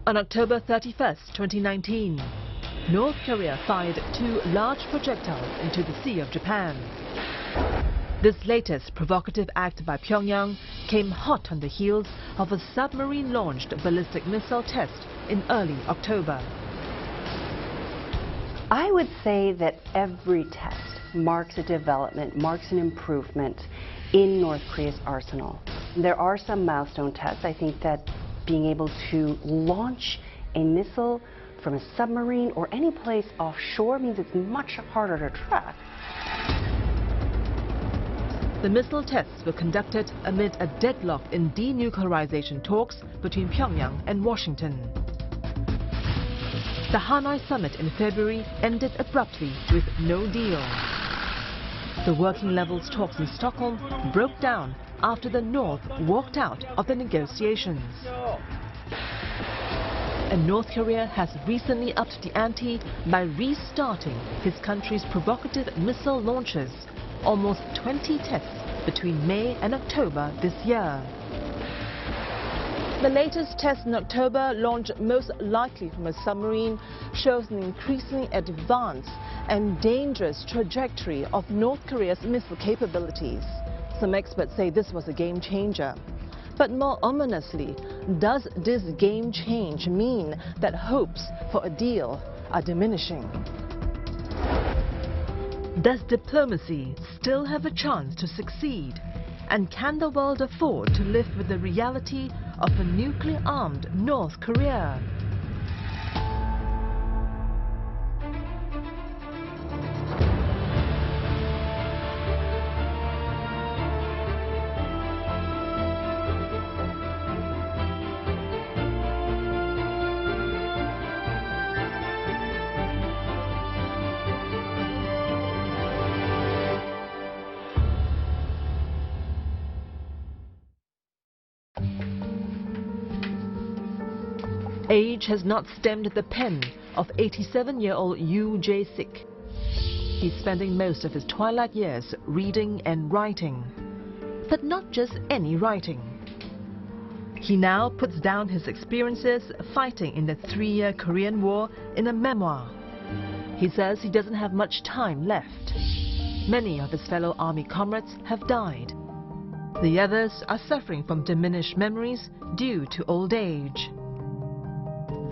On October 31, 2019, North Korea fired 2 large projectiles into the Sea of Japan. This latest provocative act by Pyongyang came hot on the heels of a submarine-launched ballistic missile test in early October. I would say that every test marks a development, marks an improvement in North Korea's arsenal. There are some milestone tests. I think that being able to launch a missile from a submarine or any place offshore means it's much harder to track. The missile tests were conducted amid a deadlock in denuclearization talks between Pyongyang and Washington. The Hanoi summit in February ended abruptly with no deal. The working levels talks in Stockholm broke down after the North walked out of the negotiations. And North Korea has recently upped the ante by restarting his country's provocative missile launches, almost 20 tests between May and October this year. The latest test in October, launched most likely from a submarine, shows an increasingly advanced and dangerous trajectory of North Korea's missile capabilities. Some experts say this was a game changer. But more ominously, does this game change mean that hopes for a deal are diminishing? Does diplomacy still have a chance to succeed? And can the world afford to live with the reality of a nuclear-armed North Korea? Age has not stemmed the pen of 87-year-old Yoo Jae-sik. He's spending most of his twilight years reading and writing. But not just any writing. He now puts down his experiences fighting in the 3-year Korean War in a memoir. He says he doesn't have much time left. Many of his fellow army comrades have died. The others are suffering from diminished memories due to old age.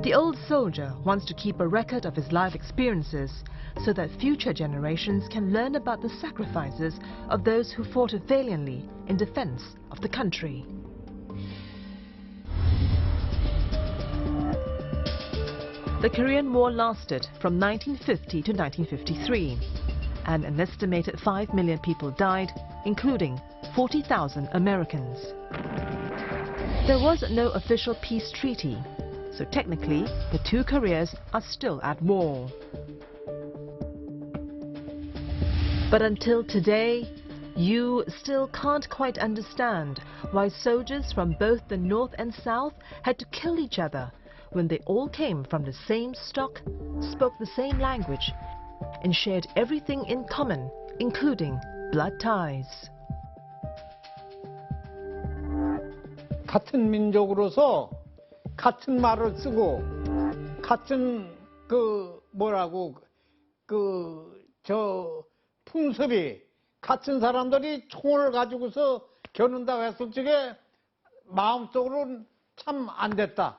The old soldier wants to keep a record of his life experiences so that future generations can learn about the sacrifices of those who fought valiantly in defense of the country. The Korean War lasted from 1950 to 1953, and an estimated 5 million people died, including 40,000 Americans. There was no official peace treaty, so technically, the 2 Koreas are still at war. But until today, you still can't quite understand why soldiers from both the North and South had to kill each other when they all came from the same stock, spoke the same language, and shared everything in common, including blood ties. 같은 민족으로서 같은 말을 쓰고 같은 풍습이 같은 사람들이 총을 가지고서 겨눈다고 했을 적에 마음속으로는 참 안 됐다.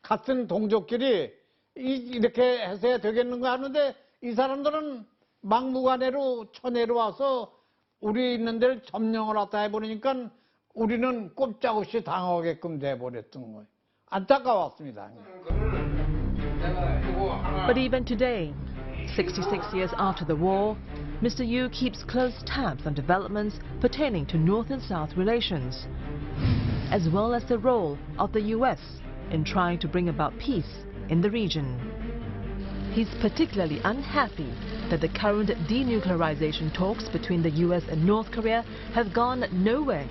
같은 동족끼리 이렇게 해서야 되겠는가 하는데 이 사람들은 막무가내로 쳐내려와서 우리 있는 데를 점령을 하다 해버리니까 우리는 꼼짝없이 당하게끔 돼버렸던 거예요. 안타까웠습니다. But even today, 66 years after the war, Mr. Yoo keeps close tabs on developments pertaining to North and South relations, as well as the role of the US in trying to bring about peace in the region. He's particularly unhappy that the current denuclearization talks between the US and North Korea have gone nowhere,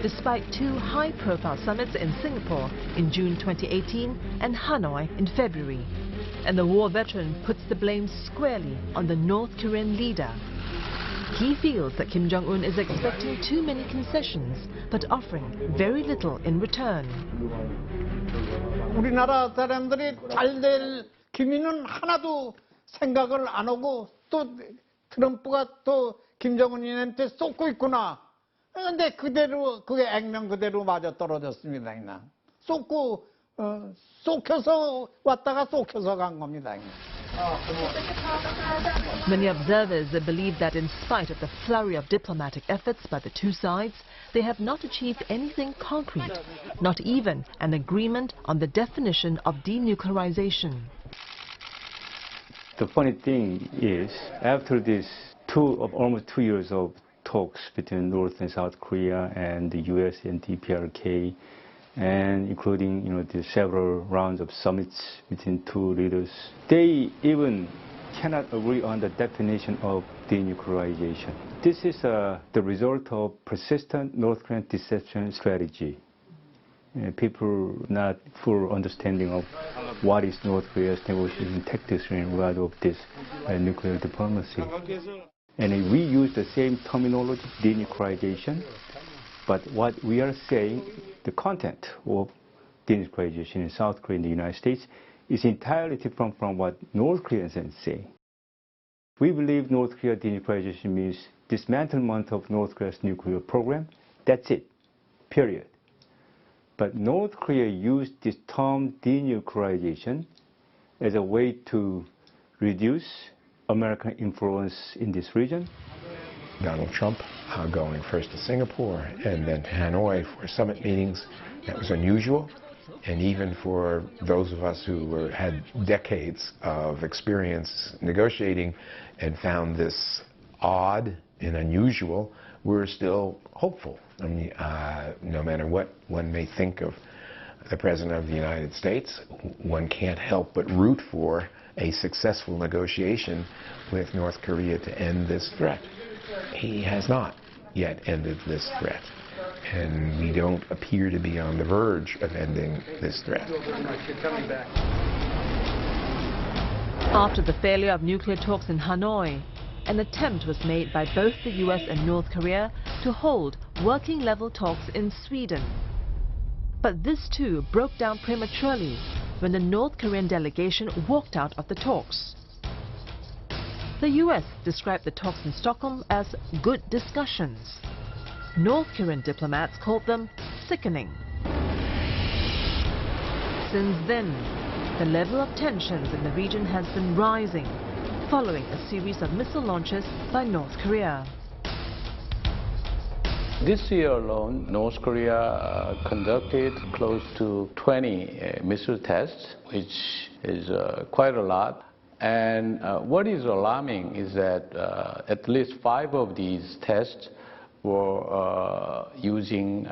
despite 2 high-profile summits in Singapore in June 2018 and Hanoi in February. And the war veteran puts the blame squarely on the North Korean leader. He feels that Kim Jong Un is expecting too many concessions, but offering very little in return. 우리나라 사람들이 잘 될 기미는 하나도 생각을 안 하고 또 트럼프가 또 김정은한테 쏟고 있구나. 그런데 그대로 그게 액면 그대로 맞아 떨어졌습니다. 그냥 쏟고 쏟겨서 왔다가 쏟겨서 간 겁니다. Many observers believe that in spite of the flurry of diplomatic efforts by the two sides, they have not achieved anything concrete, not even an agreement on the definition of denuclearization. The funny thing is, after this almost 2 years of talks between North and South Korea and the U.S. and DPRK, and including the several rounds of summits between two leaders, they even cannot agree on the definition of denuclearization. This is the result of persistent North Korean deception strategy. People not full understanding of what is North Korea's negotiating tactics in regard of this nuclear diplomacy. And we use the same terminology, denuclearization, but what we are saying, the content of denuclearization in South Korea and the United States is entirely different from what North Koreans say. We believe North Korea denuclearization means dismantlement of North Korea's nuclear program. That's it, period. But North Korea used this term denuclearization as a way to reduce American influence in this region. Donald Trump going first to Singapore and then to Hanoi for summit meetings, that was unusual. And even for those of us who had decades of experience negotiating and found this odd and unusual, we're still hopeful. I mean, no matter what one may think of the President of the United States, one can't help but root for a successful negotiation with North Korea to end this threat. He has not yet ended this threat, and we don't appear to be on the verge of ending this threat. After the failure of nuclear talks in Hanoi, an attempt was made by both the US and North Korea to hold working-level talks in Sweden. But this too broke down prematurely when the North Korean delegation walked out of the talks. The US described the talks in Stockholm as good discussions. North Korean diplomats called them sickening. Since then, the level of tensions in the region has been rising, following a series of missile launches by North Korea. This year alone, North Korea conducted close to 20 missile tests, which is quite a lot. And what is alarming is that at least 5 of these tests were using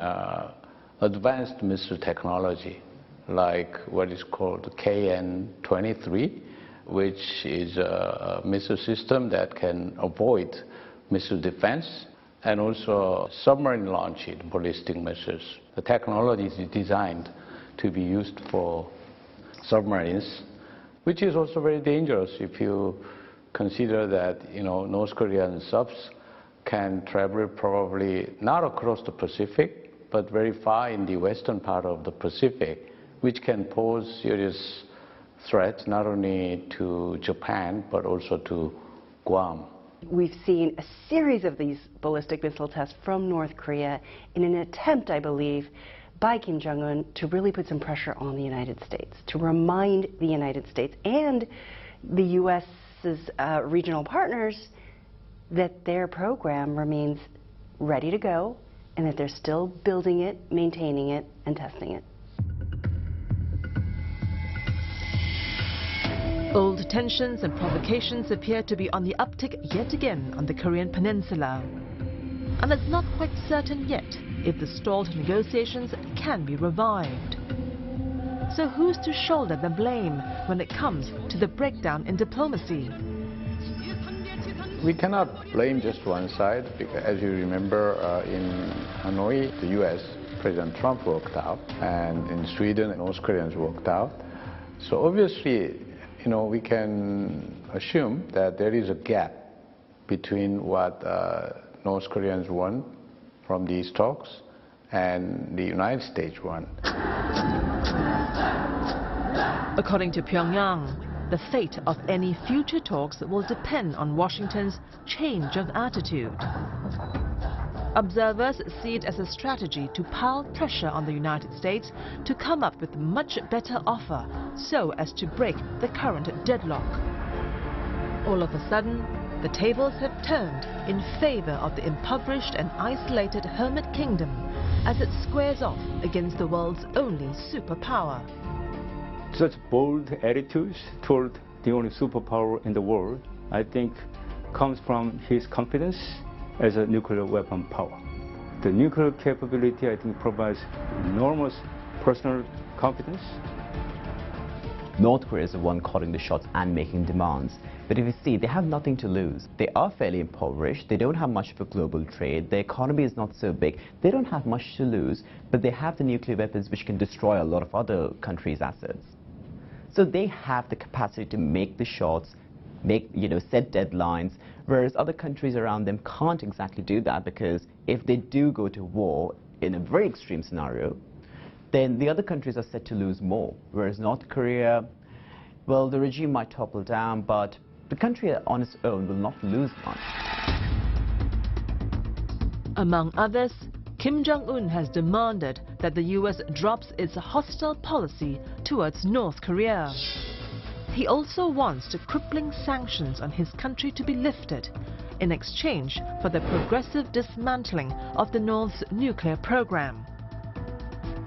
advanced missile technology, like what is called KN-23, which is a missile system that can avoid missile defense, and also submarine-launched ballistic missiles. The technology is designed to be used for submarines, which is also very dangerous if you consider that North Korean subs can travel probably not across the Pacific, but very far in the western part of the Pacific, which can pose serious threats not only to Japan but also to Guam. We've seen a series of these ballistic missile tests from North Korea in an attempt, I believe, by Kim Jong Un to really put some pressure on the United States, to remind the United States and the U.S.'s regional partners that their program remains ready to go and that they're still building it, maintaining it, and testing it. Old tensions and provocations appear to be on the uptick yet again on the Korean peninsula. And it's not quite certain yet if the stalled negotiations can be revived. So who's to shoulder the blame when it comes to the breakdown in diplomacy? We cannot blame just one side, because as you remember, in Hanoi, the U.S. President Trump walked out, and in Sweden, North Koreans walked out. So obviously, we can assume that there is a gap between what North Koreans want from these talks and the United States want. According to Pyongyang, the fate of any future talks will depend on Washington's change of attitude. Observers see it as a strategy to pile pressure on the United States to come up with a much better offer so as to break the current deadlock. All of a sudden, the tables have turned in favor of the impoverished and isolated hermit kingdom as it squares off against the world's only superpower. Such bold attitudes toward the only superpower in the world, I think, comes from his confidence as a nuclear weapon power. The nuclear capability, I think, provides enormous personal confidence. North Korea is the one calling the shots and making demands. But if you see, they have nothing to lose. They are fairly impoverished. They don't have much of a global trade. Their economy is not so big. They don't have much to lose, but they have the nuclear weapons which can destroy a lot of other countries' assets. So they have the capacity to make the shots, set deadlines, whereas other countries around them can't exactly do that, because if they do go to war in a very extreme scenario, then the other countries are set to lose more. Whereas North Korea, well, the regime might topple down, but the country on its own will not lose much. Among others, Kim Jong Un has demanded that the US drops its hostile policy towards North Korea. He also wants the crippling sanctions on his country to be lifted in exchange for the progressive dismantling of the North's nuclear program.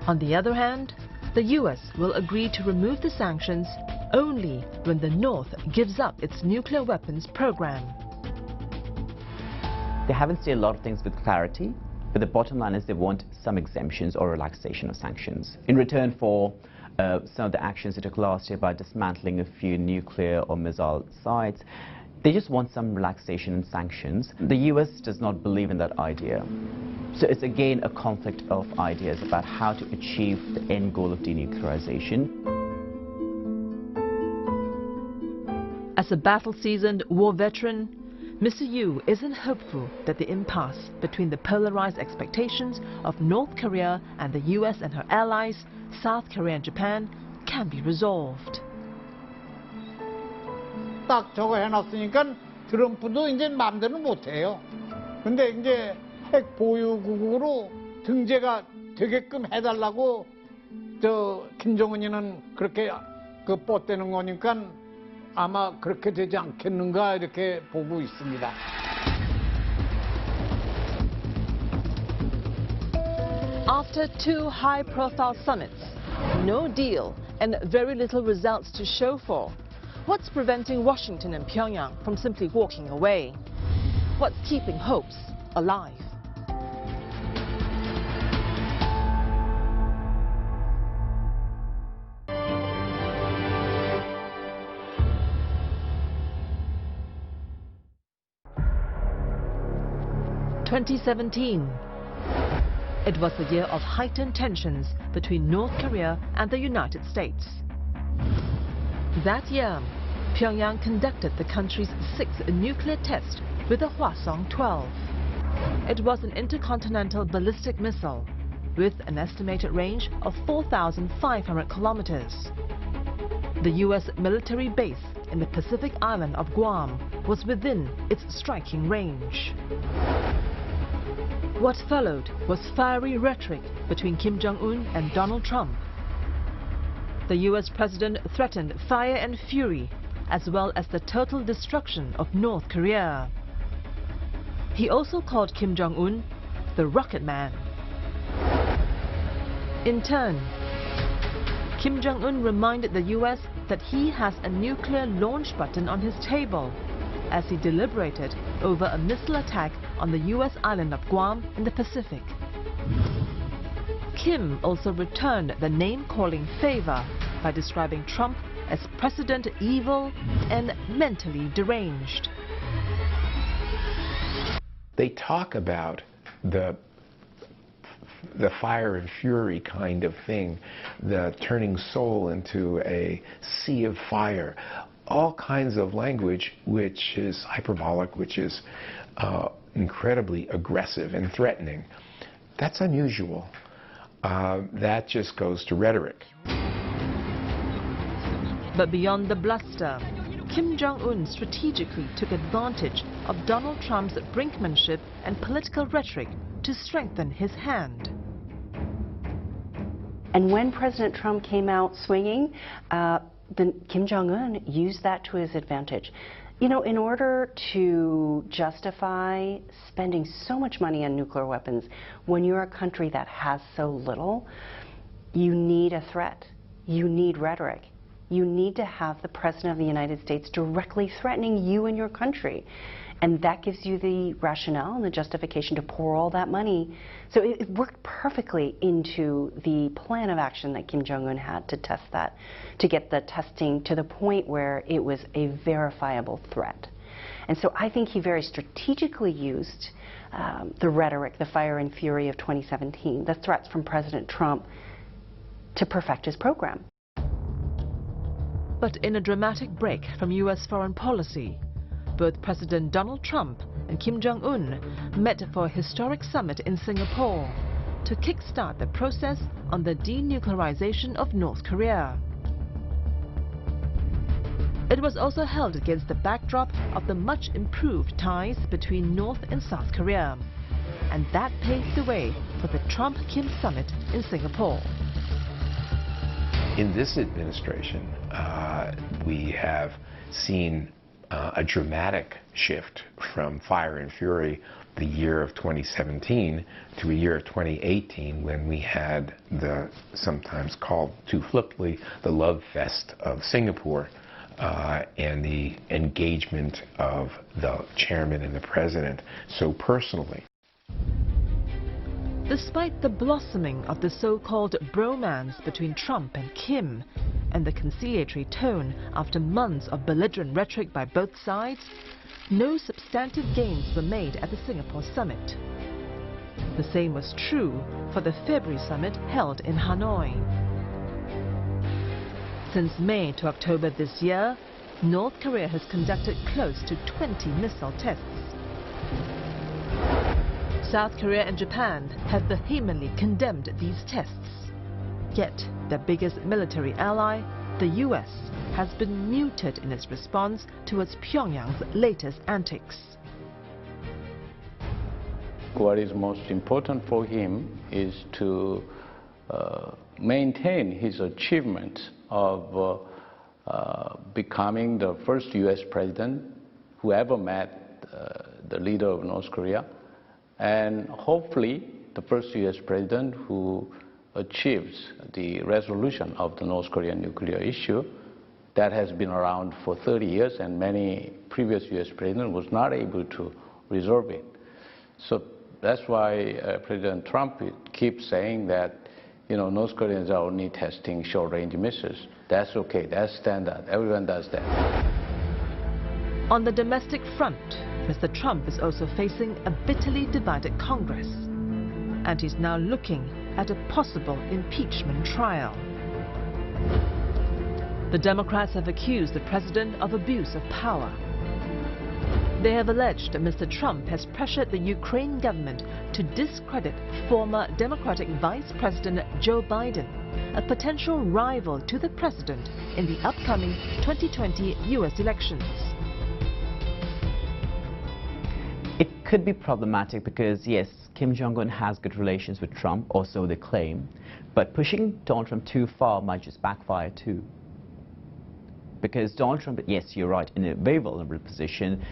On the other hand, the US will agree to remove the sanctions only when the North gives up its nuclear weapons program. They haven't said a lot of things with clarity, but the bottom line is they want some exemptions or relaxation of sanctions in return for some of the actions they took last year by dismantling a few nuclear or missile sites. They just want some relaxation in sanctions. The US does not believe in that idea. So it's again a conflict of ideas about how to achieve the end goal of denuclearization. As a battle-seasoned war veteran, Mr. Yu isn't hopeful that the impasse between the polarized expectations of North Korea and the US and her allies, South Korea and Japan, can be resolved. 딱 저거 해놨으니까 트럼프도 이제 마음대로 못해요. 근데 이제 핵 보유국으로 등재가 되게끔 해달라고 저 김정은이는 그렇게 그 뻗대는 거니까 아마 그렇게 되지 않겠는가 이렇게 보고 있습니다. After two high-profile summits, no deal and very little results to show for, what's preventing Washington and Pyongyang from simply walking away? What's keeping hopes alive? (2017). It was the year of heightened tensions between North Korea and the United States. That year, Pyongyang conducted the country's 6th nuclear test with the Hwasong-12. It was an intercontinental ballistic missile with an estimated range of 4,500 kilometers. The US military base in the Pacific island of Guam was within its striking range. What followed was fiery rhetoric between Kim Jong Un and Donald Trump. The US president threatened fire and fury, as well as the total destruction of North Korea. He also called Kim Jong Un the Rocket Man. In turn, Kim Jong Un reminded the US that he has a nuclear launch button on his table as he deliberated over a missile attack on the US island of Guam in the Pacific. Kim also returned the name-calling favor by describing Trump as President evil and mentally deranged. They talk about the fire and fury kind of thing, the turning Seoul into a sea of fire. all kinds of language which is hyperbolic, which is incredibly aggressive and threatening. That's unusual. That just goes to rhetoric. But beyond the bluster, Kim Jong Un strategically took advantage of Donald Trump's brinkmanship and political rhetoric to strengthen his hand. And when President Trump came out swinging, then Kim Jong Un used that to his advantage. You know, in order to justify spending so much money on nuclear weapons when you're a country that has so little, you need a threat. You need rhetoric. You need to have the President of the United States directly threatening you and your country. And that gives you the rationale and the justification to pour all that money. So it worked perfectly into the plan of action that Kim Jong Un had to test that, to get the testing to the point where it was a verifiable threat. And so I think he very strategically used the rhetoric, the fire and fury of 2017, the threats from President Trump, to perfect his program. But in a dramatic break from U.S. foreign policy, both President Donald Trump and Kim Jong Un met for a historic summit in Singapore to kickstart the process on the denuclearization of North Korea. It was also held against the backdrop of the much improved ties between North and South Korea, and that paved the way for the Trump-Kim summit in Singapore. In this administration, we have seen a dramatic shift from fire and fury the year of 2017 to a year of 2018 when we had the sometimes called too flippantly the love fest of Singapore and the engagement of the chairman and the president so personally. Despite the blossoming of the so-called bromance between Trump and Kim and the conciliatory tone after months of belligerent rhetoric by both sides, no substantive gains were made at the Singapore summit. The same was true for the February summit held in Hanoi. Since May to October this year, North Korea has conducted close to 20 missile tests. South Korea and Japan have vehemently condemned these tests. Yet, their biggest military ally, the US, has been muted in its response towards Pyongyang's latest antics. What is most important for him is to maintain his achievement of becoming the first US president who ever met the leader of North Korea, and hopefully the first US president who achieves the resolution of the North Korean nuclear issue that has been around for 30 years and many previous US presidents was not able to resolve it. So that's why President Trump keeps saying that, you know, North Koreans are only testing short-range missiles. That's okay, that's standard, everyone does that. On the domestic front, Mr. Trump is also facing a bitterly divided Congress, and he's now looking at a possible impeachment trial. The Democrats have accused the president of abuse of power. They have alleged that Mr. Trump has pressured the Ukraine government to discredit former Democratic Vice President Joe Biden, a potential rival to the president in the upcoming 2020 U.S. elections. It could be problematic because, yes, Kim Jong Un has good relations with Trump, or so they claim, but pushing Donald Trump too far might just backfire too. Because Donald Trump, yes, you're right, in a very vulnerable position.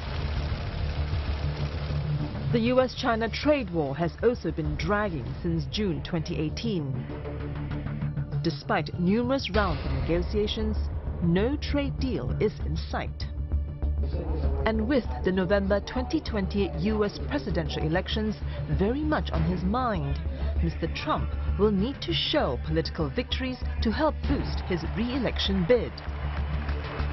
The US-China trade war has also been dragging since June 2018. Despite numerous rounds of negotiations, no trade deal is in sight. And with the November 2020 US presidential elections very much on his mind, Mr. Trump will need to show political victories to help boost his re-election bid.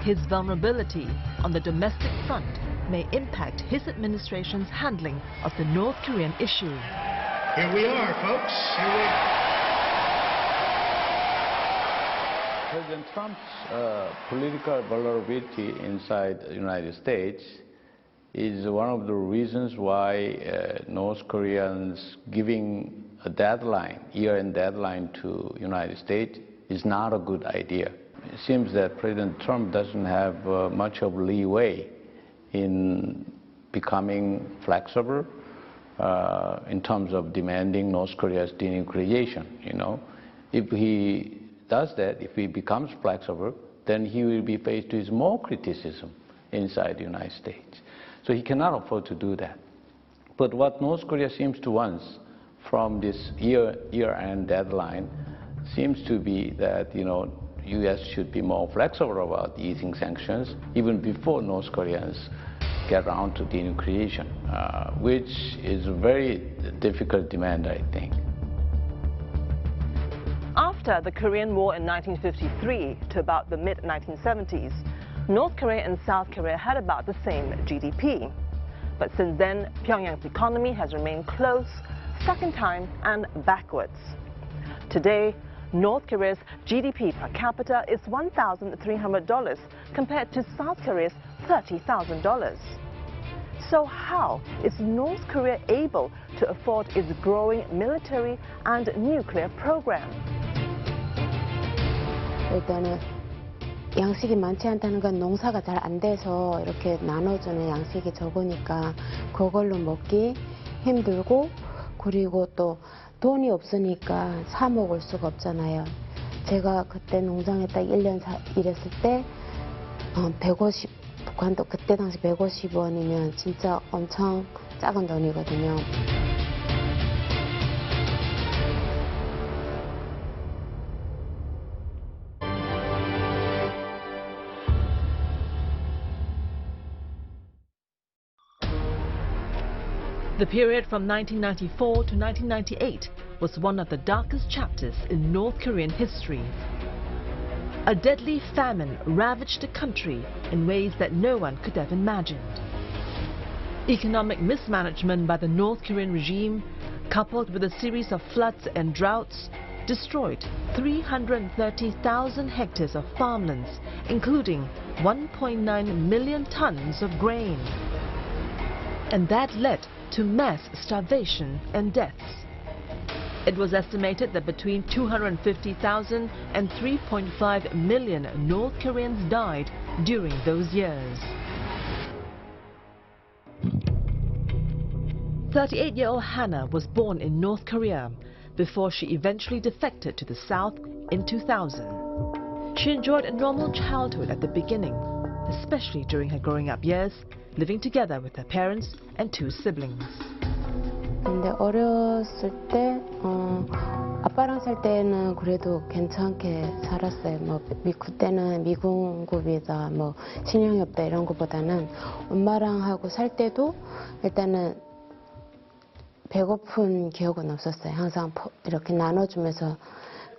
His vulnerability on the domestic front may impact his administration's handling of the North Korean issue. Here we are, folks. Here we are. President Trump's political vulnerability inside the United States is one of the reasons why North Koreans giving a deadline, year-end deadline to United States is not a good idea. It seems that President Trump doesn't have much of leeway in becoming flexible in terms of demanding North Korea's denuclearization. You know, if he does that, if he becomes flexible, then he will be faced with more criticism inside the United States. So he cannot afford to do that. But what North Korea seems to want from this year-end deadline seems to be that, you know, U.S. should be more flexible about easing sanctions even before North Koreans get around to denuclearization, which is a very difficult demand, I think. After the Korean War in 1953 to about the mid-1970s, North Korea and South Korea had about the same GDP. But since then, Pyongyang's economy has remained close, stuck in time, and backwards. Today, North Korea's GDP per capita is $1,300 compared to South Korea's $30,000. So how is North Korea able to afford its growing military and nuclear program? 일단은 양식이 많지 않다는 건 농사가 잘 안 돼서 이렇게 나눠주는 양식이 적으니까 그걸로 먹기 힘들고, 그리고 또 돈이 없으니까 사 먹을 수가 없잖아요. 제가 그때 농장에 딱 1년 일했을 때 150, 북한도 그때 당시 150원이면 진짜 엄청 작은 돈이거든요. The period from 1994 to 1998 was one of the darkest chapters in North Korean history. A deadly famine ravaged the country in ways that no one could have imagined. Economic mismanagement by the North Korean regime, coupled with a series of floods and droughts, destroyed 330,000 hectares of farmlands, including 1.9 million tons of grain. And that led to mass starvation and deaths. It was estimated that between 250,000 and 3.5 million North Koreans died during those years. 38-year-old Hannah was born in North Korea before she eventually defected to the South in 2000. She enjoyed a normal childhood at the beginning, especially during her growing up years, living together with her parents and 2 siblings. 근데 어렸을 때 아빠랑 살 때는 그래도 괜찮게 살았어요. 뭐 그때는 미군급이다, 뭐 신용엽다 이런 것보다는 엄마랑 하고 살 때도 일단은 배고픈 기억은 없었어요. 항상 이렇게 나눠주면서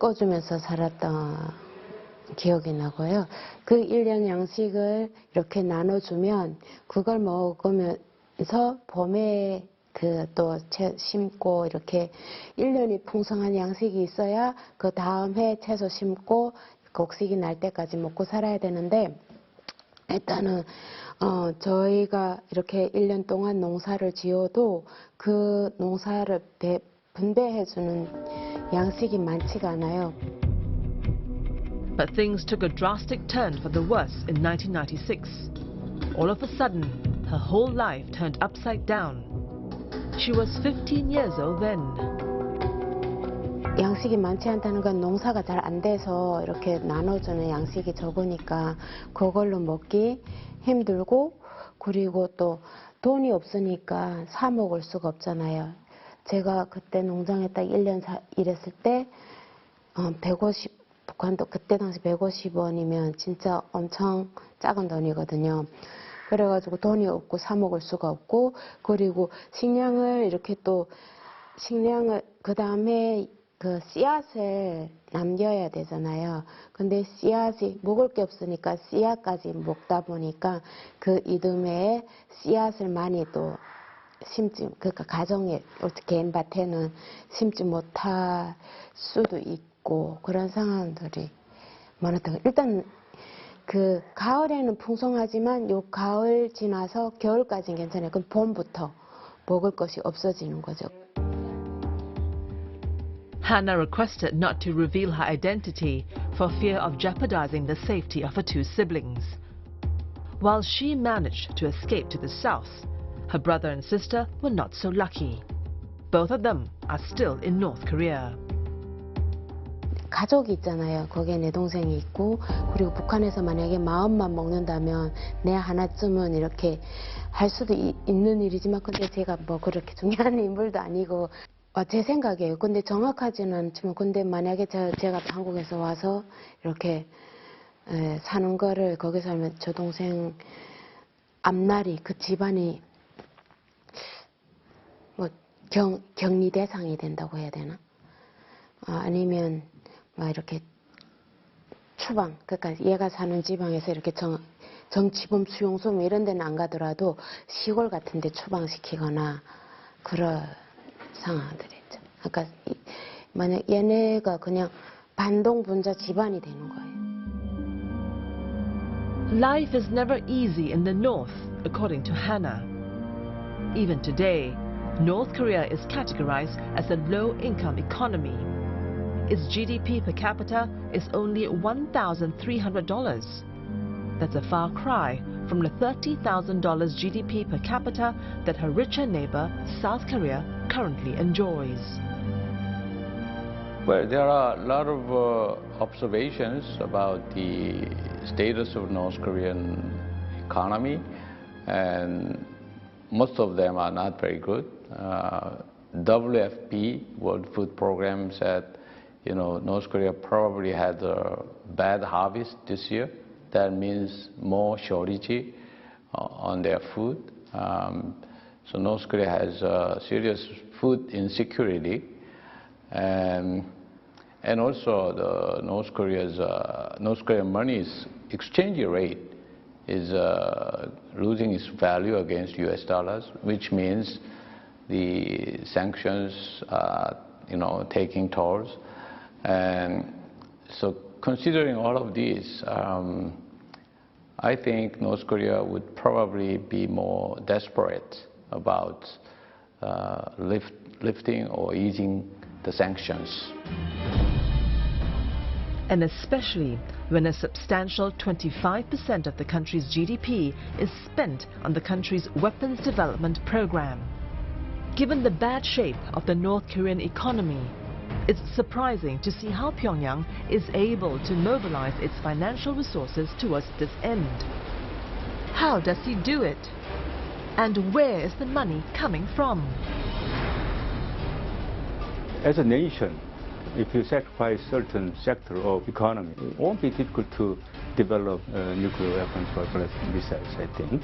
꺼주면서 살았던 기억이 나고요. 그 1년 양식을 이렇게 나눠주면 그걸 먹으면서 봄에 또 심고 이렇게 1년이 풍성한 양식이 있어야 그 다음 해 채소 심고 곡식이 날 때까지 먹고 살아야 되는데, 일단은 저희가 이렇게 1년 동안 농사를 지어도 그 농사를 분배해주는 양식이 많지가 않아요. But things took a drastic turn for the worse in 1996. All of a sudden, her whole life turned upside down. She was 15 years old then. 양식이 많지 않다는 건 농사가 잘 안 돼서 이렇게 나눠주는 양식이 적으니까 그걸로 먹기 힘들고, 그리고 또 돈이 없으니까 사 먹을 수가 없잖아요. 제가 그때 농장에 딱 1년 일했을 때 150, 북한도 그때 당시 150원이면 진짜 엄청 작은 돈이거든요. 그래가지고 돈이 없고 사 먹을 수가 없고, 그리고 식량을 이렇게 또 그 다음에 그 씨앗을 남겨야 되잖아요. 근데 씨앗이 먹을 게 없으니까 씨앗까지 먹다 보니까 그 이듬해에 씨앗을 많이 또 심지, 그러니까 가정에 개인 밭에는 심지 못할 수도 있고 그런 상황들이 많았던 거. 일단 그 가을에는 풍성하지만 요 가을 지나서 겨울까지는 괜찮아요. 그럼 봄부터 먹을 것이 없어지는 거죠. Hannah requested not to reveal her identity for fear of jeopardizing the safety of her two siblings. While she managed to escape to the south, her brother and sister were not so lucky. Both of them are still in North Korea. 가족이 있잖아요. 거기에 내 동생이 있고, 그리고 북한에서 만약에 마음만 먹는다면 내 하나쯤은 이렇게 할 수도 있는 일이지만, 근데 제가 뭐 그렇게 중요한 인물도 아니고 제 생각이에요. 근데 정확하지는 않지만, 근데 만약에 제가 한국에서 와서 이렇게 사는 거를 거기서 하면 저 동생 앞날이 그 집안이 뭐 격리 대상이 된다고 해야 되나? 아니면 막 이렇게 추방, 그러니까 얘가 사는 지방에서 이렇게 정치범 수용소 이런 데는 안 가더라도 시골 같은 데 추방시키거나 그런 상황들이 있죠. 그러니까 만약 얘네가 그냥 반동분자 집안이 되는 거예요. Life is never easy in the north, according to Hannah. Even today, North Korea is categorized as a low-income economy. Its GDP per capita is only $1,300. That's a far cry from the $30,000 GDP per capita that her richer neighbor, South Korea, currently enjoys. Well, there are a lot of observations about the status of North Korean economy, and most of them are not very good. WFP, World Food Program, said, you know, North Korea probably had a bad harvest this year. That means more shortage on their food. So North Korea has serious food insecurity, and also the North Korean money's exchange rate is losing its value against U.S. dollars, which means the sanctions are, you know, taking tolls. And so considering all of these, I think North Korea would probably be more desperate about lifting or easing the sanctions. And especially when a substantial 25% of the country's GDP is spent on the country's weapons development program. Given the bad shape of the North Korean economy, it's surprising to see how Pyongyang is able to mobilize its financial resources towards this end. How does he do it? And where is the money coming from? As a nation, if you sacrifice certain sector of economy, it won't be difficult to develop nuclear weapons or ballistic missiles, I think.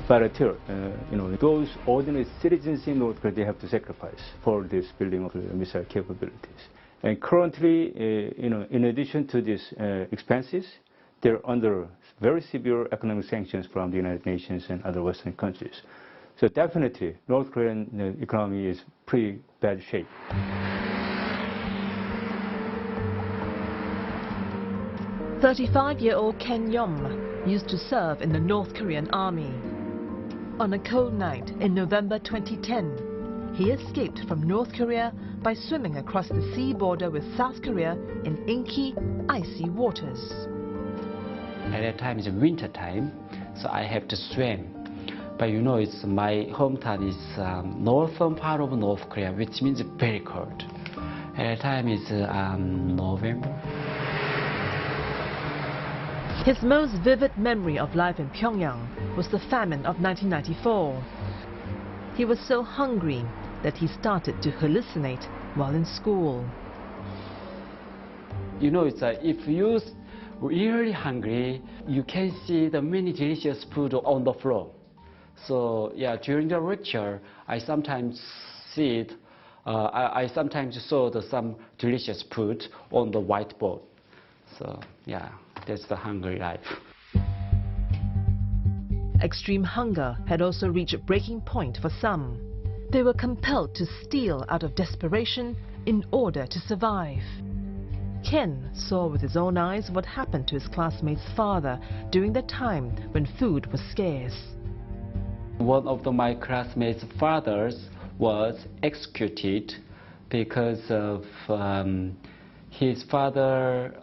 But still, you know, those ordinary citizens in North Korea, they have to sacrifice for this building of missile capabilities. And currently, you know, in addition to these expenses, they're under very severe economic sanctions from the United Nations and other Western countries. So definitely, North Korean economy is pretty bad shape. "35-year-old Ken Yom used to serve in the North Korean army. On a cold night in November 2010, he escaped from North Korea by swimming across the sea border with South Korea in inky, icy waters. At that time it's winter time, so I have to swim. But you know, it's my hometown is northern part of North Korea, which means very cold. At that time it's November. His most vivid memory of life in Pyongyang was the famine of 1994. He was so hungry that he started to hallucinate while in school. You know, it's if you're really hungry, you can see the many delicious food on the floor. So yeah, during the lecture, I sometimes see it. I sometimes saw some delicious food on the whiteboard. So yeah, that's the hungry life. Extreme hunger had also reached a breaking point for some. They were compelled to steal out of desperation in order to survive. Ken saw with his own eyes what happened to his classmate's father during the time when food was scarce. One of my classmates' fathers was executed because of his father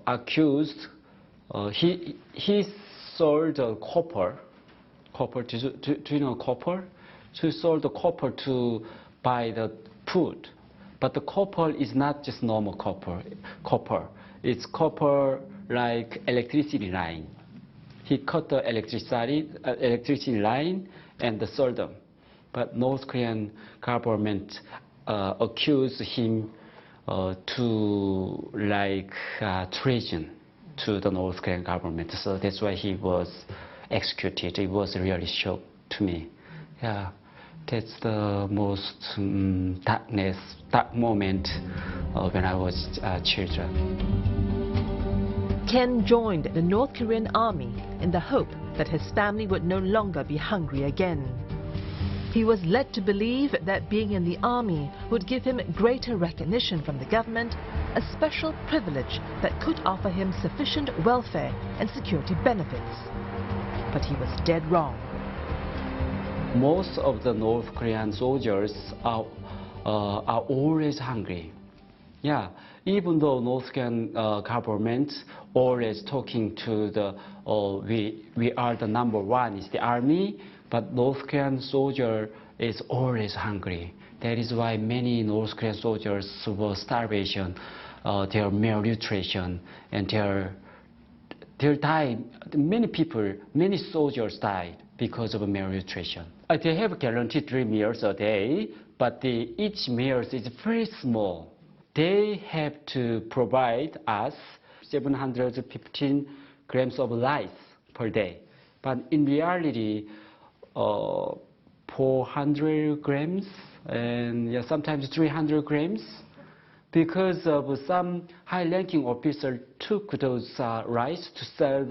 accused. He sold copper. Copper. Do you know copper? So he sold the copper to buy the food. But the copper is not just normal copper. It's copper like electricity line. He cut the electricity line and sold them. But North Korean government accused him to treason to the North Korean government. So that's why he was executed. It was really shock to me. Yeah, that's the most dark moment when I was children. Ken joined the North Korean army in the hope that his family would no longer be hungry again. He was led to believe that being in the army would give him greater recognition from the government, a special privilege that could offer him sufficient welfare and security benefits. But he was dead wrong. Most of the North Korean soldiers are always hungry. Yeah, even though North Korean government always talking to the we are the number one is the army, but North Korean soldier is always hungry. That is why many North Korean soldiers were starvation, their malnutrition, and their died. Many soldiers died because of malnutrition. They have guaranteed 3 meals a day, but each meal is very small. They have to provide us 715 grams of rice per day. But in reality, 400 grams and sometimes 300 grams, because of some high-ranking officer took those rice to sell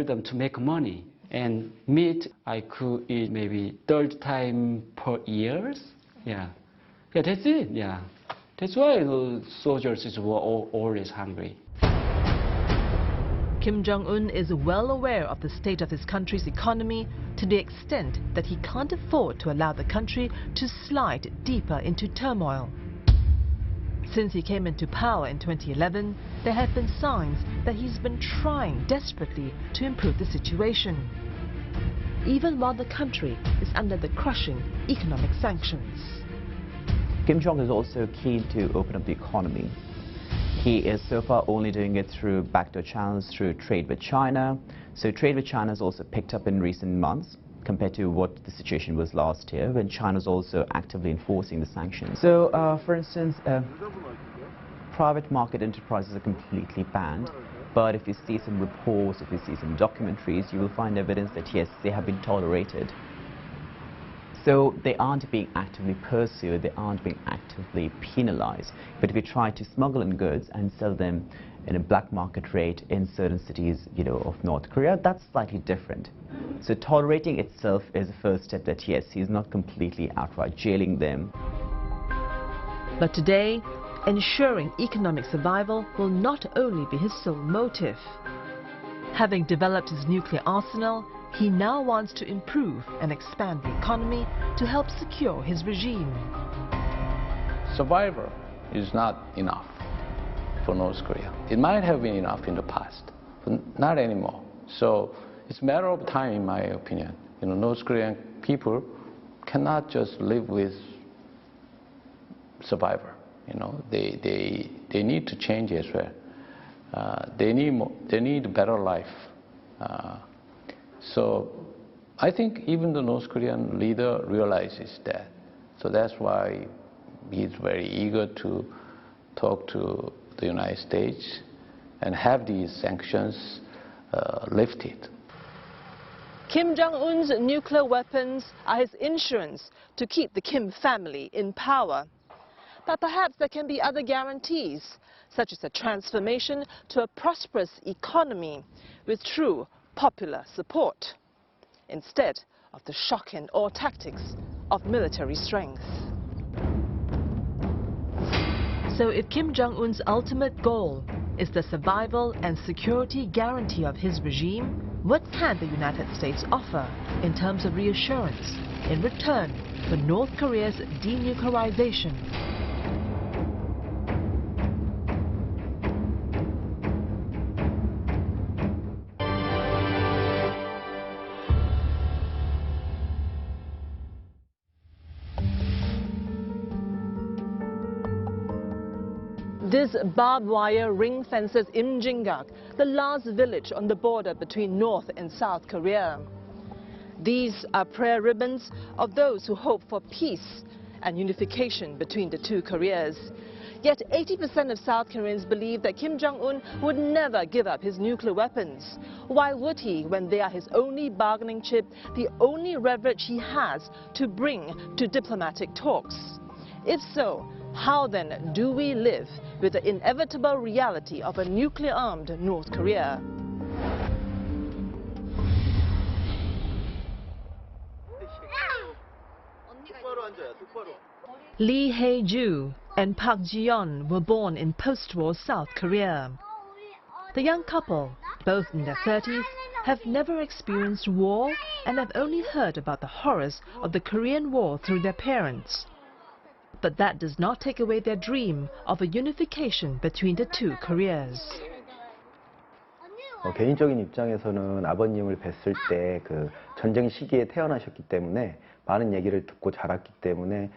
them to make money. And meat I could eat maybe 3rd time per year. Yeah, that's it. Yeah. That's why the soldiers were always hungry. Kim Jong Un is well aware of the state of his country's economy to the extent that he can't afford to allow the country to slide deeper into turmoil. Since he came into power in 2011, there have been signs that he's been trying desperately to improve the situation, even while the country is under the crushing economic sanctions. Kim Jong is also keen to open up the economy. He is so far only doing it through backdoor channels, through trade with China. So trade with China has also picked up in recent months compared to what the situation was last year, when China was also actively enforcing the sanctions. So, for instance, private market enterprises are completely banned. But if you see some reports, if you see some documentaries, you will find evidence that yes, they have been tolerated. So they aren't being actively pursued, they aren't being actively penalized. But if you try to smuggle in goods and sell them in a black market rate in certain cities, of North Korea, that's slightly different. So tolerating itself is the first step that yes, he's not completely outright jailing them. But today, ensuring economic survival will not only be his sole motive. Having developed his nuclear arsenal, he now wants to improve and expand the economy to help secure his regime. Survival is not enough for North Korea. It might have been enough in the past, but not anymore. So it's a matter of time, in my opinion. North Korean people cannot just live with survival. They need to change as well. They need a better life. So I think even the North Korean leader realizes that. So that's why he's very eager to talk to the United States and have these sanctions lifted. Kim Jong Un's nuclear weapons are his insurance to keep the Kim family in power. But perhaps there can be other guarantees, such as a transformation to a prosperous economy with true popular support, instead of the shock and awe tactics of military strength. So if Kim Jong Un's ultimate goal is the survival and security guarantee of his regime, what can the United States offer in terms of reassurance in return for North Korea's denuclearization? This barbed wire ring fences Imjinggak, the last village on the border between North and South Korea. These are prayer ribbons of those who hope for peace and unification between the two Koreas. Yet 80% of South Koreans believe that Kim Jong Un would never give up his nuclear weapons. Why would he when they are his only bargaining chip, the only leverage he has to bring to diplomatic talks? If so, how then do we live with the inevitable reality of a nuclear-armed North Korea? Lee Hae-ju and Park Ji-yeon were born in post-war South Korea. The young couple, both in their 30s, have never experienced war and have only heard about the horrors of the Korean War through their parents. But that does not take away their dream of a unification between the two Koreas. 개인적인 입장에서는 아버님을 뵀을 때 그 전쟁 시기에 태어나셨기 때문에 많은 얘기를 듣고 자랐기 때문에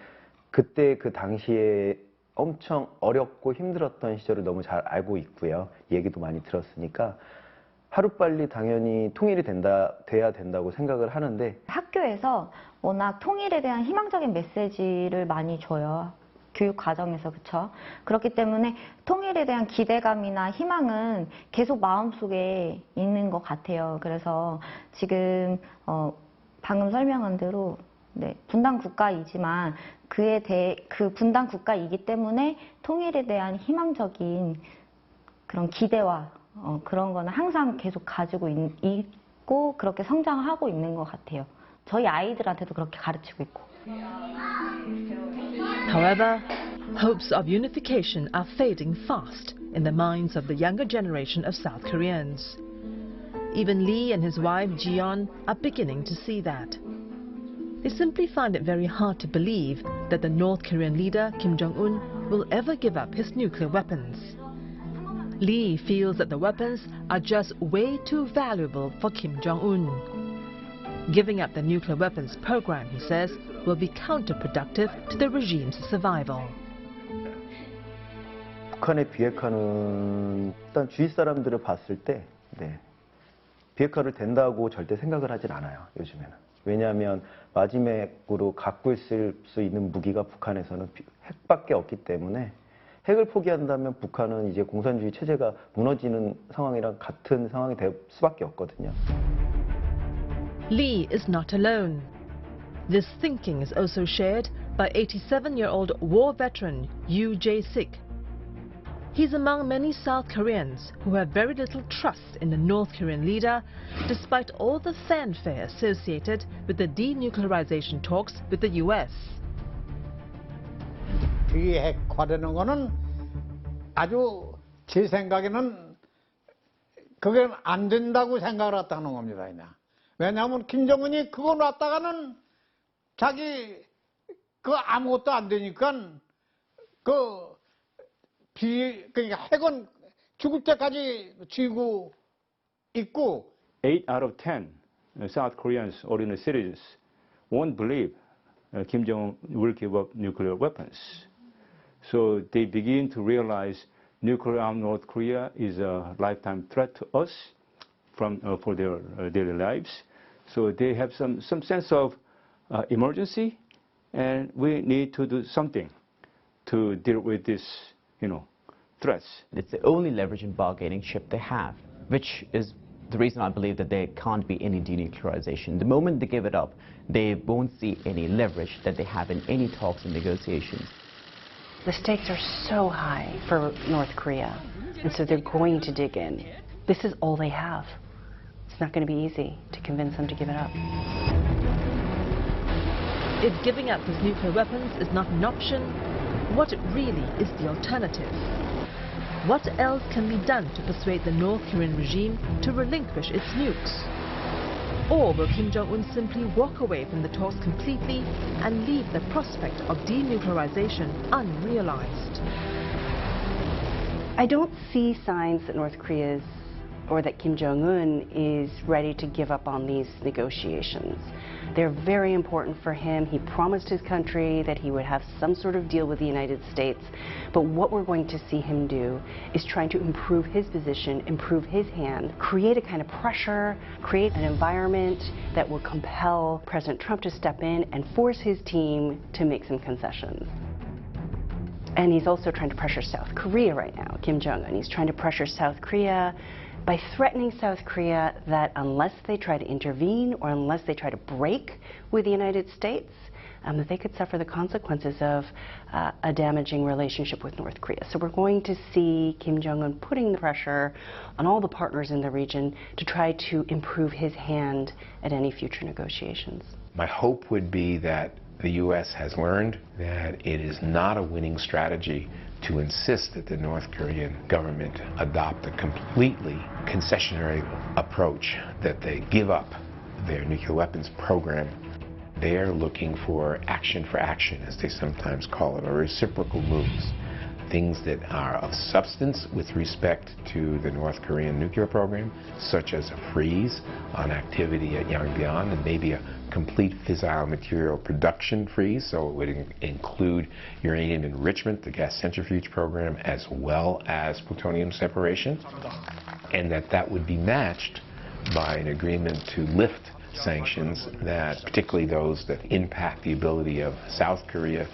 그때 그 당시에 엄청 어렵고 힘들었던 시절을 너무 잘 알고 있고요. 얘기도 많이 들었으니까 하루빨리 당연히 통일이 돼야 된다고 생각을 하는데 학교에서 워낙 통일에 대한 희망적인 메시지를 많이 줘요. 교육 과정에서 그렇죠. 그렇기 때문에 통일에 대한 기대감이나 희망은 계속 마음속에 있는 것 같아요. 그래서 지금 방금 설명한 대로 분단 국가이지만 그 분단 국가이기 때문에 통일에 대한 희망적인 그런 기대와 그런 거는 항상 계속 가지고 있고 그렇게 성장하고 있는 것 같아요. 저희 아이들한테도 그렇게 가르치고 있고. However, hopes of unification are fading fast in the minds of the younger generation of South Koreans. Even Lee and his wife Ji-yeon are beginning to see that. They simply find it very hard to believe that the North Korean leader Kim Jong Un will ever give up his nuclear weapons. Lee feels that the weapons are just way too valuable for Kim Jong Un. Giving up the nuclear weapons program, he says, will be counterproductive to the regime's survival. 북한의 비핵화는 일단 주위 사람들을 봤을 때 비핵화를 된다고 절대 생각을 하진 않아요, 요즘에는. 왜냐하면 마지막으로 갖고 있을 수 있는 무기가 북한에서는 핵밖에 없기 때문에 핵을 포기한다면 북한은 이제 공산주의 체제가 무너지는 상황이랑 같은 상황이 될 수밖에 없거든요. Lee is not alone. This thinking is also shared by 87-year-old war veteran Yoo Jae-sik. He's among many South Koreans who have very little trust in the North Korean leader, despite all the fanfare associated with the denuclearization talks with the US. 비핵화되는 거는 아주 제 생각에는 그게 안 된다고 생각을 했다는 겁니다. 그냥. 왜냐하면 김정은이 그거 놨다가는 자기 그 아무것도 안 되니까 그러니까 핵은 죽을 때까지 쥐고 있고. 8 out of 10 South Koreans, ordinary citizens, won't believe Kim Jong Un will give up nuclear weapons. So they begin to realize nuclear-armed North Korea is a lifetime threat to us for their daily lives. So they have some sense of emergency, and we need to do something to deal with this, threats. It's the only leverage and bargaining chip they have, which is the reason I believe that there can't be any denuclearization. The moment they give it up, they won't see any leverage that they have in any talks and negotiations. The stakes are so high for North Korea, and so they're going to dig in. This is all they have. It's not going to be easy to convince them to give it up. If giving up his nuclear weapons is not an option, what really is the alternative? What else can be done to persuade the North Korean regime to relinquish its nukes? Or will Kim Jong Un simply walk away from the talks completely and leave the prospect of denuclearization unrealized? I don't see signs that North Korea's or that Kim Jong Un is ready to give up on these negotiations. They're very important for him. He promised his country that he would have some sort of deal with the United States. But what we're going to see him do is trying to improve his position, improve his hand, create a kind of pressure, create an environment that will compel President Trump to step in and force his team to make some concessions. And he's also trying to pressure South Korea right now, Kim Jong Un. He's trying to pressure South Korea by threatening South Korea that unless they try to intervene or unless they try to break with the United States, that they could suffer the consequences of a damaging relationship with North Korea. So we're going to see Kim Jong Un putting the pressure on all the partners in the region to try to improve his hand at any future negotiations. My hope would be that the U.S. has learned that it is not a winning strategy to insist that the North Korean government adopt a completely concessionary approach, that they give up their nuclear weapons program. They're looking for action, as they sometimes call it, or reciprocal moves. Things that are of substance with respect to the North Korean nuclear program, such as a freeze on activity at Yongbyon and maybe a complete fissile material production freeze, so it would include uranium enrichment, the gas centrifuge program, as well as plutonium separation, and that would be matched by an agreement to lift sanctions, that particularly those that impact the ability of South Korea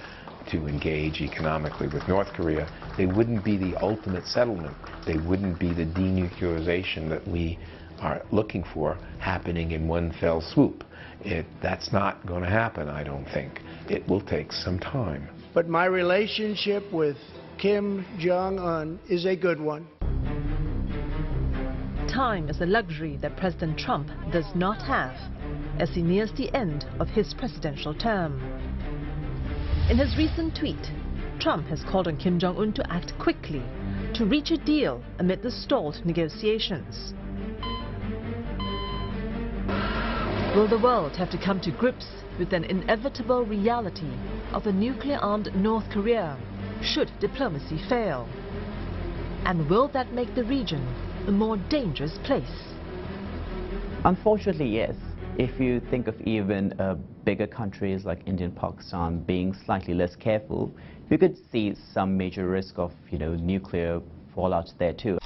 to engage economically with North Korea. They wouldn't be the ultimate settlement. They wouldn't be the denuclearization that we are looking for happening in one fell swoop. That's not going to happen, I don't think. It will take some time. But my relationship with Kim Jong Un is a good one. Time is a luxury that President Trump does not have as he nears the end of his presidential term. In his recent tweet, Trump has called on Kim Jong Un to act quickly to reach a deal amid the stalled negotiations. Will the world have to come to grips with an inevitable reality of a nuclear-armed North Korea should diplomacy fail? And will that make the region a more dangerous place? Unfortunately, yes. If you think of even bigger countries like India and Pakistan being slightly less careful, you could see some major risk of, nuclear fallout there too.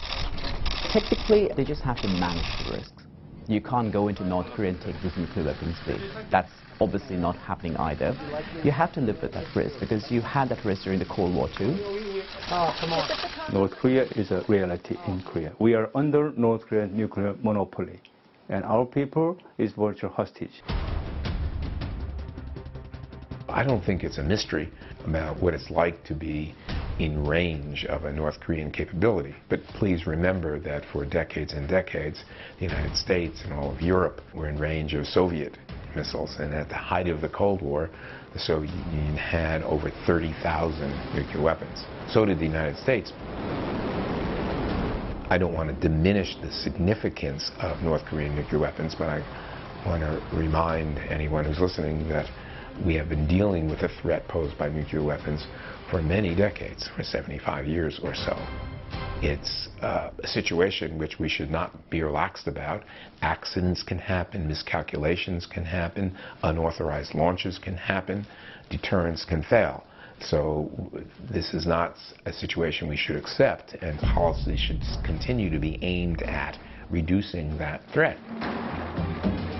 Technically, they just have to manage the risks. You can't go into North Korea and take this nuclear weapons free. That's obviously not happening either. You have to live with that risk because you had that risk during the Cold War too. Oh, come on. North Korea is a reality in Korea. We are under North Korean nuclear monopoly, and our people is virtual hostage. I don't think it's a mystery about what it's like to be in range of a North Korean capability. But please remember that for decades and decades, the United States and all of Europe were in range of Soviet missiles. And at the height of the Cold War, the Soviet Union had over 30,000 nuclear weapons. So did the United States. I don't want to diminish the significance of North Korean nuclear weapons, but I want to remind anyone who's listening that we have been dealing with the threat posed by nuclear weapons for many decades, for 75 years or so. It's a situation which we should not be relaxed about. Accidents can happen, miscalculations can happen, unauthorized launches can happen, deterrence can fail. So this is not a situation we should accept, and policy should continue to be aimed at reducing that threat.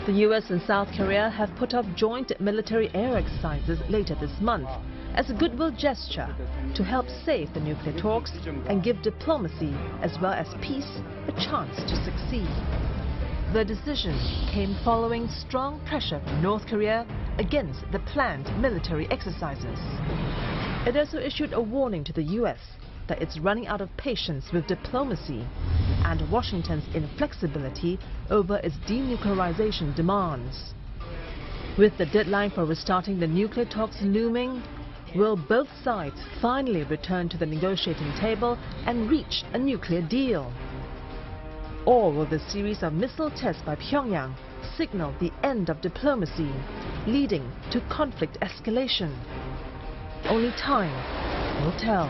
The US and South Korea have put up joint military air exercises later this month as a goodwill gesture to help save the nuclear talks and give diplomacy as well as peace a chance to succeed. The decision came following strong pressure from North Korea against the planned military exercises. It also issued a warning to the US that it's running out of patience with diplomacy and Washington's inflexibility over its denuclearization demands. With the deadline for restarting the nuclear talks looming, Will both sides finally return to the negotiating table and reach a nuclear deal? Or will the series of missile tests by Pyongyang signal the end of diplomacy, leading to conflict escalation? Only time will tell.